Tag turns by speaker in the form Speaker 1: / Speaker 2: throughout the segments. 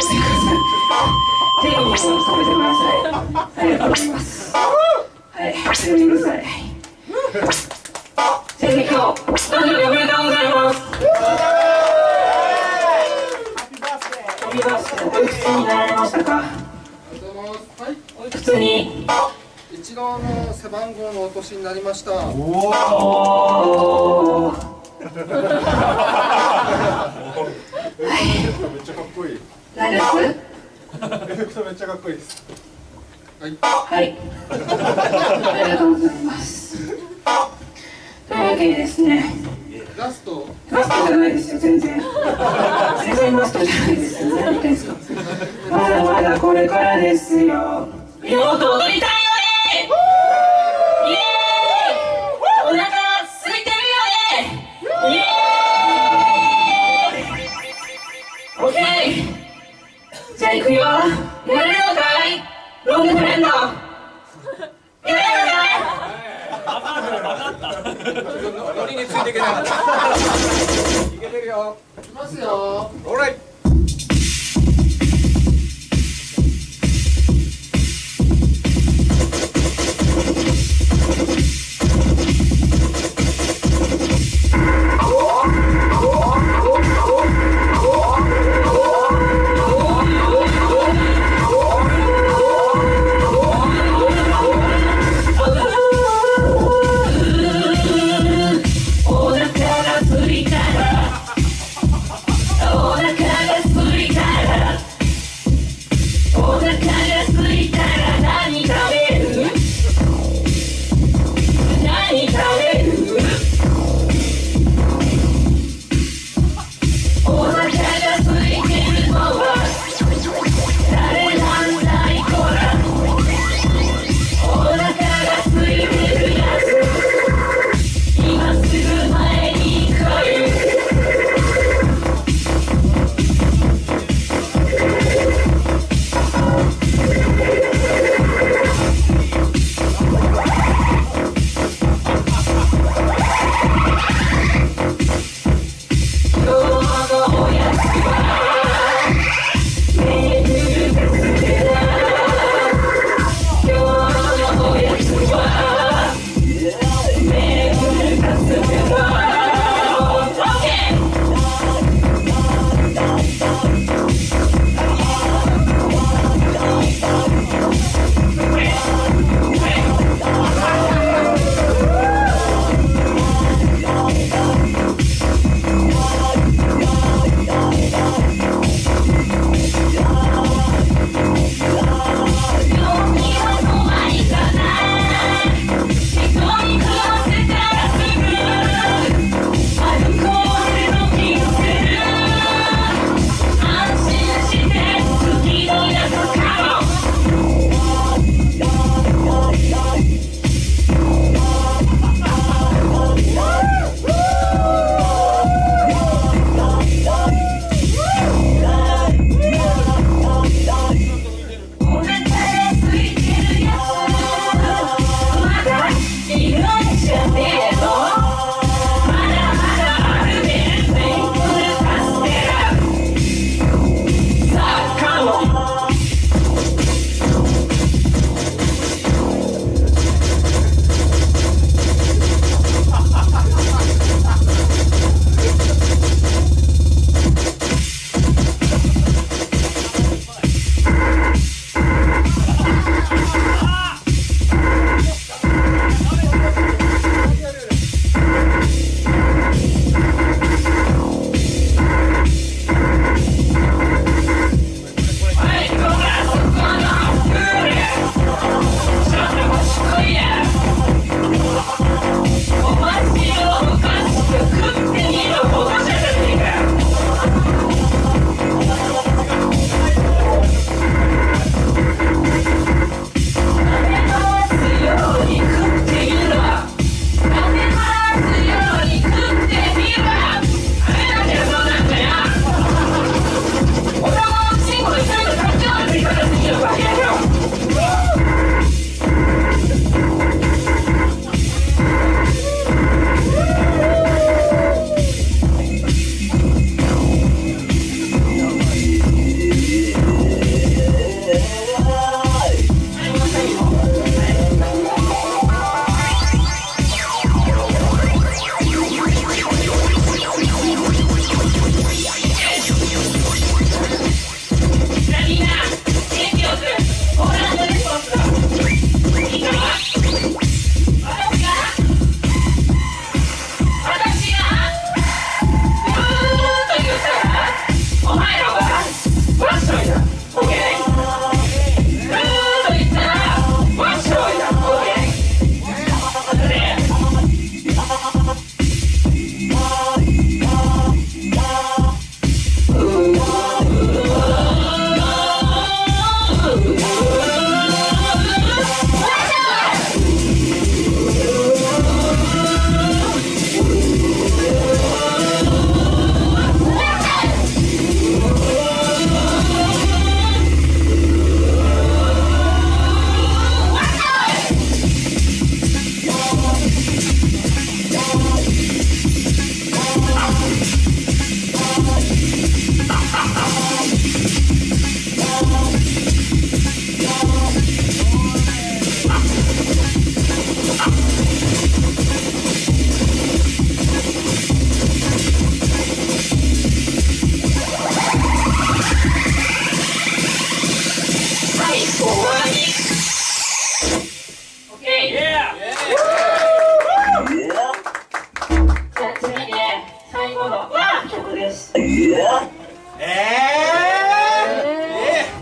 Speaker 1: ぜひ食べてください。ありがとうございます。はい、食べてください。先生、今日誕生日おめでとうございます。ハッピーバースデー。おいくつになられましたか？おいくつに
Speaker 2: 一号の背番号のお年になりました。お
Speaker 1: お。
Speaker 2: めっちゃかっこいい。
Speaker 1: 何です？
Speaker 2: エフェクトめっちゃかっこいいです。はい。
Speaker 1: はい。ありがとうございます。というわけでですね。
Speaker 2: ラスト
Speaker 1: じゃないですよ、全然。全然ラストじゃないですよ。何言ってんですか。まだまだこれからですよ。もっと踊りたいよね。イエーイ。お腹空いてるよね。イエーイ。オッケー。じゃあ行くよ。やれるのかい？ロングフレンド。やれるのかい？
Speaker 2: ノリについていけなかった。いけてるよ。いきますよ。オーライ。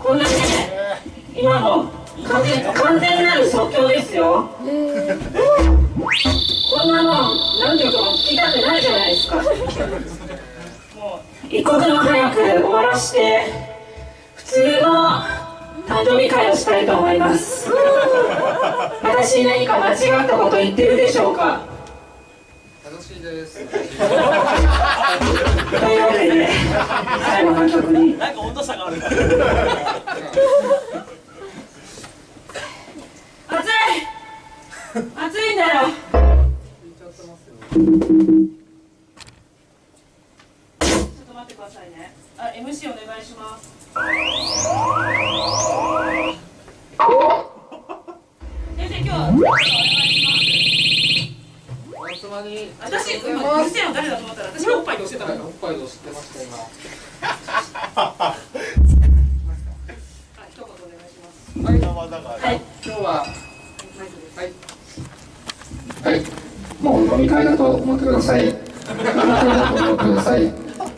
Speaker 1: こんなね、今の完全なる即興ですよ。こんなの何曲も聴きたくないじゃないですか。もう一刻も早く終わらして普通の誕生日会をしたいと思います。私に何か間違ったこと言ってるでしょうか。
Speaker 2: 楽しいです。
Speaker 1: というわけで最後の曲に
Speaker 3: なんか温度差がある。
Speaker 1: 暑いんだよ。ちょっと待ってくださいね。MC お願いします。先生、今日はお願いします。
Speaker 2: おつまに。
Speaker 1: 私、今うるせえの誰だと思ったら、私もおっぱいで押してたの。
Speaker 2: おっぱいで押してました今。
Speaker 1: 一言お願いします。
Speaker 2: はい。今日は。はい。
Speaker 4: はい、もう飲み会だと思ってください。飲み会だと思ってください。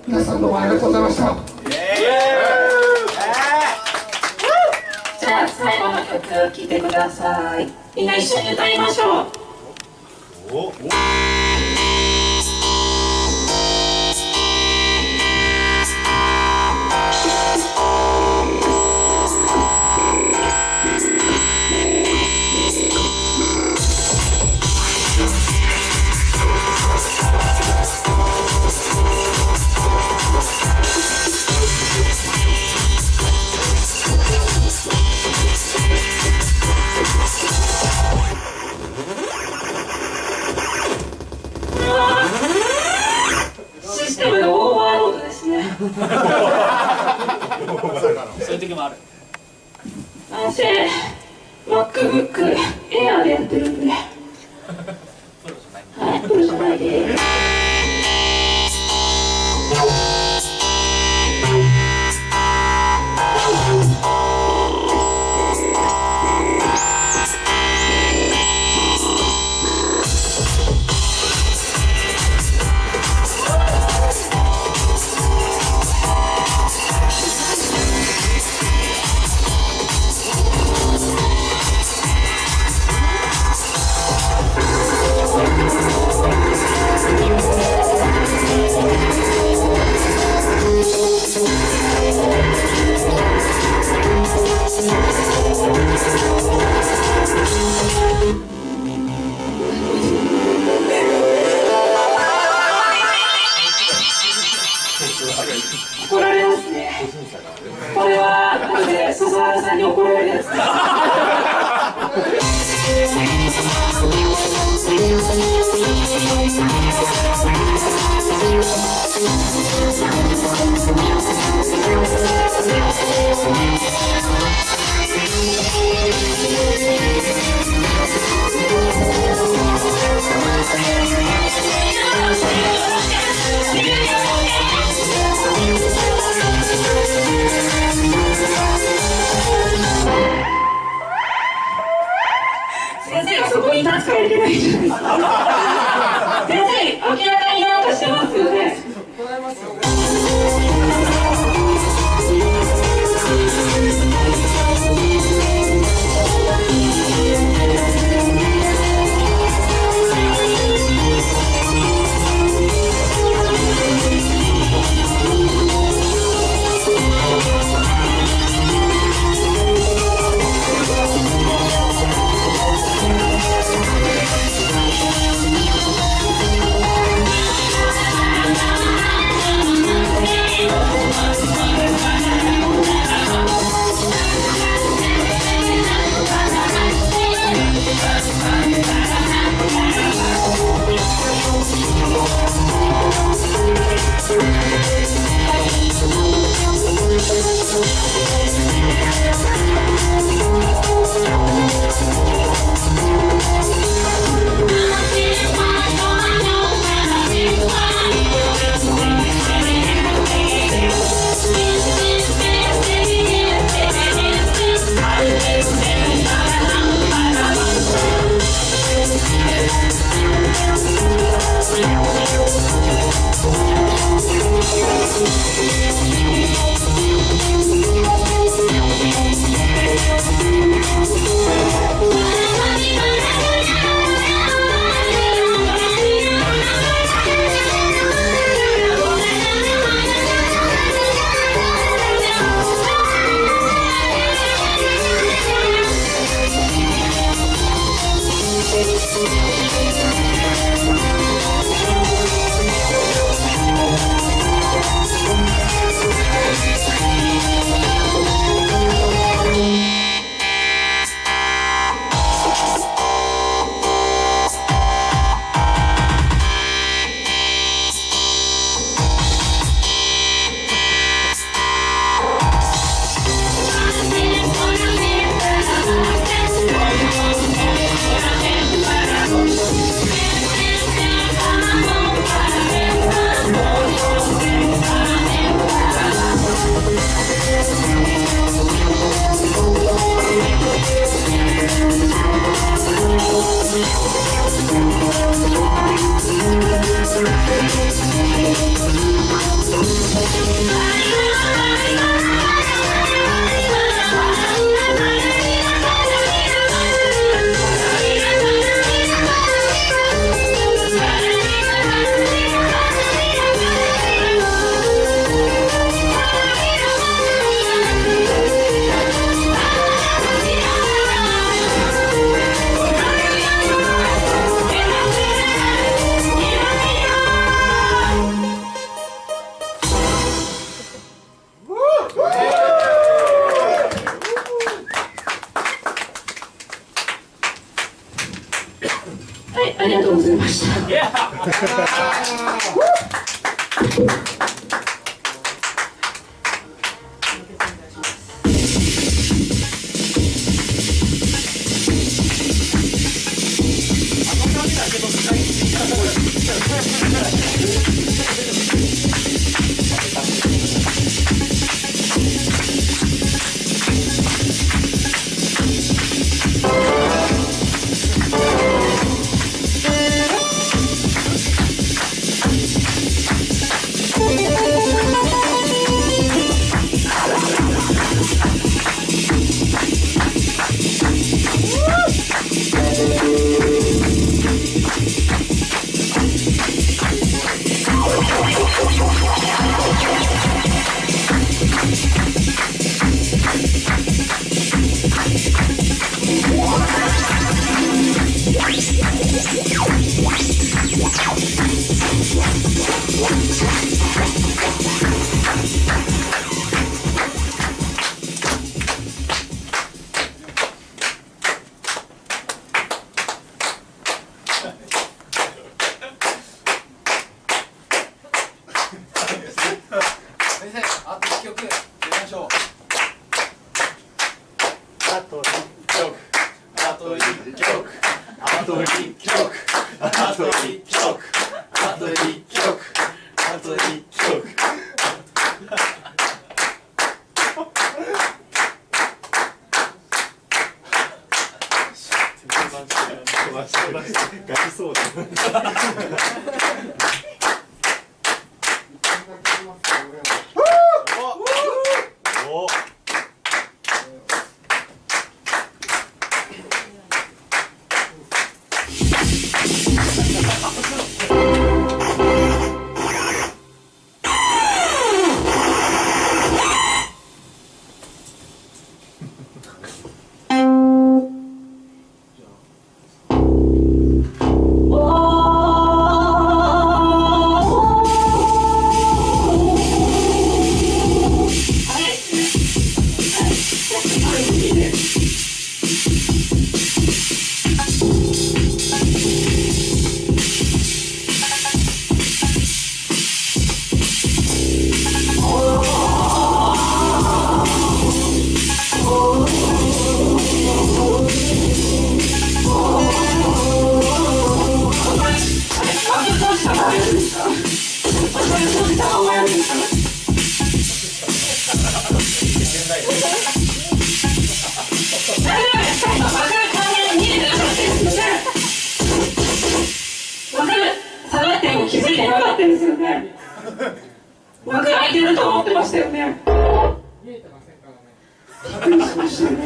Speaker 4: 皆さんどうもありがとうございました。
Speaker 1: じゃあ最後の曲聴いてください。みんな一緒に歌いましょう。システムのオーバーロードですね。
Speaker 3: そういう時もある。
Speaker 1: なんせ MacBook Air でやってるんで。はい、プロじゃないです。怒られますね。これは後で笹原さんに怒られるやつです。先生がそこに立つからいけないじゃないですか。先生、明らかになんかしてますよね。
Speaker 2: 行いますよ。
Speaker 1: はい、ありがとうございました。
Speaker 2: 先生、あと1曲やりましょう。
Speaker 3: あと1曲、あと1曲、あと1曲、あと1曲、あと1曲、あと1曲。ガチそうだ。お。
Speaker 1: 気づいてなかったですよね。枠空いてると思ってましたよね。びっくりしましたね。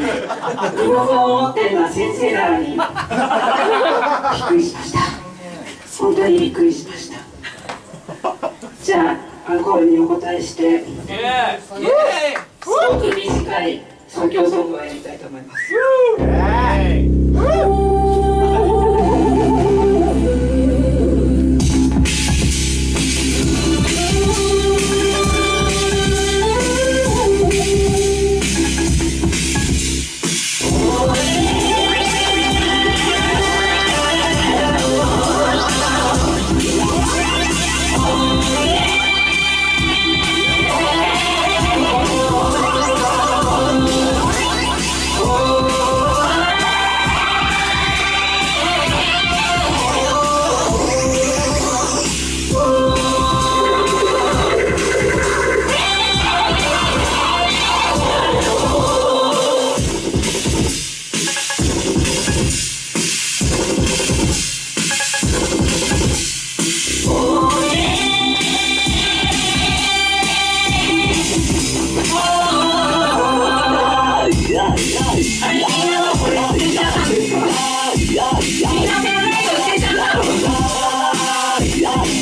Speaker 1: リモコンを持ってるのは先生なのにびっくりしました。本当にびっくりしました。じゃあアンコールにお答えしてすごく短い即興ソングをやりたいと思います。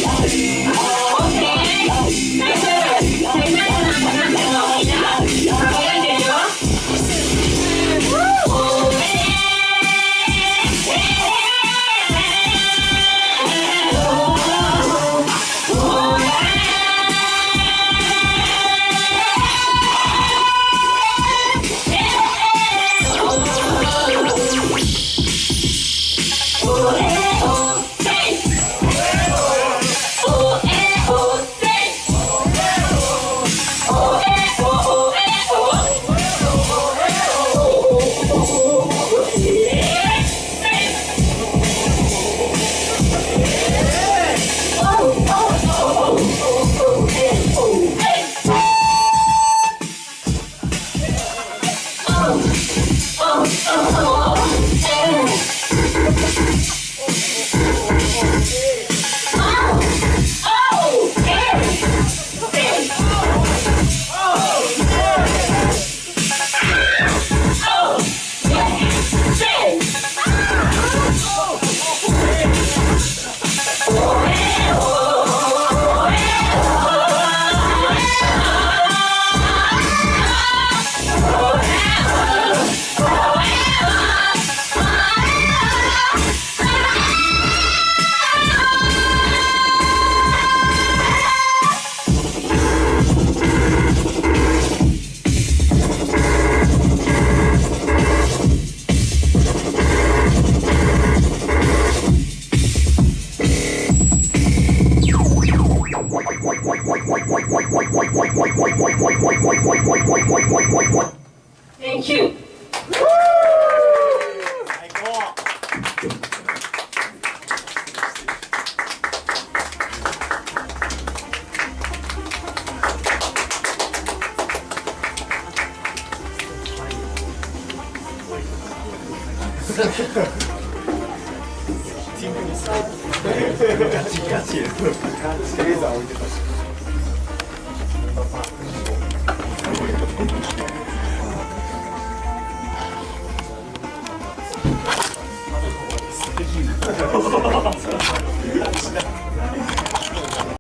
Speaker 1: Thank you.
Speaker 3: 最高。ガチガチ。レーザー置いてたし。